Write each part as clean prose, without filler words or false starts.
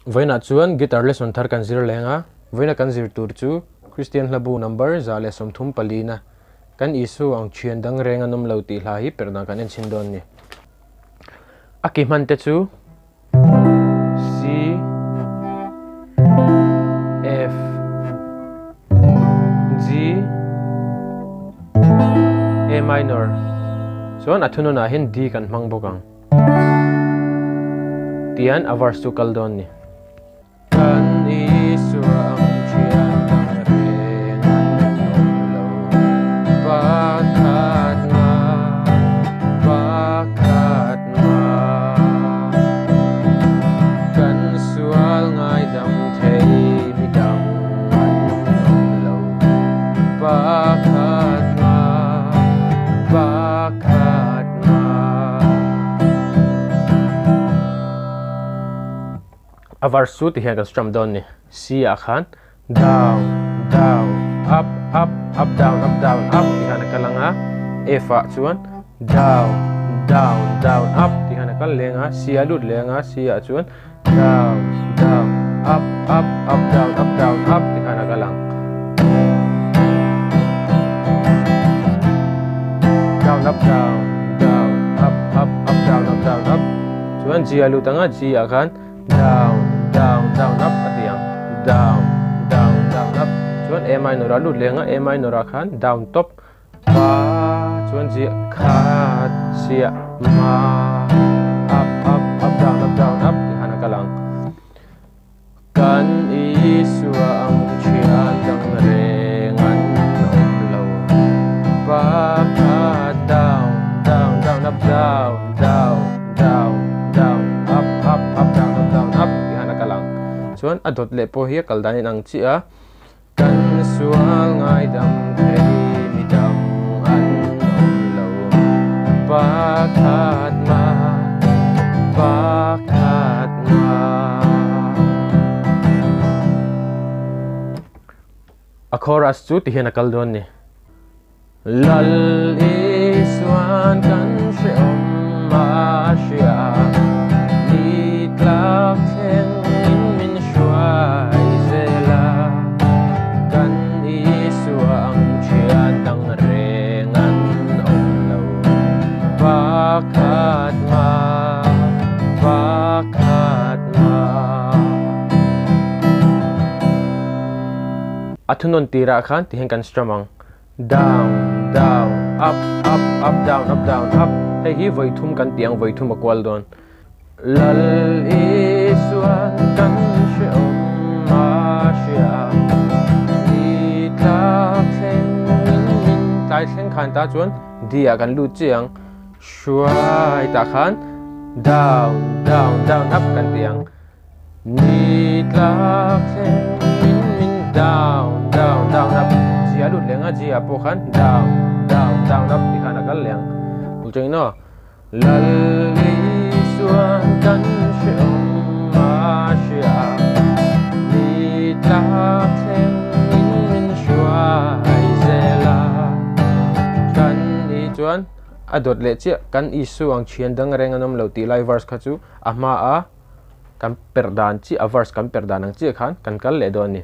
voina chuan guitar lesson thar kan zir lenga voina kan zir tur chu Christian hlabu number za le somthum palina kan isu ang thian dang reng anom lo ti hla hi perdan kan en chin don ni aki man te chu C F G A minor chuan athuno na hin D kan hmang bokang thian avars chu kal don ni kan Isua ang thian dang reng anom lo bakat ma kan sual ngai dam thei mi dam anom lo bakat ma avars chu ti hian kan strum don ni C a khan down down up up up down up ti hian kan langa F a chuan down down down up ti hian kan lenga C a lut lenga C a chuan down down up up up down up ti hian kan lang down up up down up chuan G a lut anga G a khan down down up atiang down up chuan A minor a lut lenga A minor a khan down top pa chuan G khat sia ma up down up ti hana kalang kan Isua ang thian dang reng anom lo bakat down up down up ti hana kalang chuan adot le po hi kaldanin ang chi a kan sual ngai dam thei mi dam anom lo bakat ma a chorus chu ti hian a kal don ni lal Isuan kan sheom ma shia ni tlak theng in min shuai zela kan Isua ang thian dang reng anom lo bakat ma athunon tira khan ti hian kan strum ang down up down up hei hi voi thum kan tiang voi thum a kwal don lal Isuan kan sheom ma shia ni tlak theng min tai thleng khan ta chuan dia kan lut chiang shuai ta khan down up kan tiang ni tlak theng min down up G a lut lenga G a po khan down up ti khan a kal leng ulcheng no lal Isuan kan sheom ma shia ni tlak theng min shuai zela kan I chuan adot le chi kan Isu ang thian dang reng anom lo ti lai verse kha chu a hma a kan perdan chi a verse kan perdan ang chi khan kan kal le don ni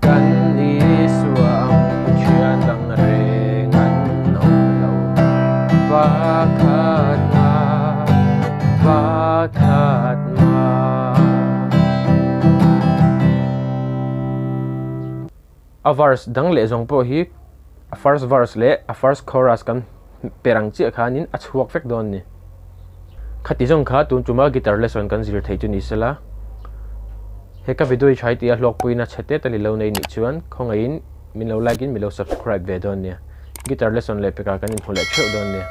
kan Isua ang thian dang reng anom lo bakat ma a verse dang le zong po hi a first verse le a first chorus kan perang chi khanin a chuak vek don ni khati jong kha tun chuma guitar lesson kan zir thei tu ni sela heka video hi chai ti a hlawkpui na chete tali lo nei ni chuan khongain min lo like in min lo subscribe ve don ni guitar lesson le peka kan in hole cheu don ni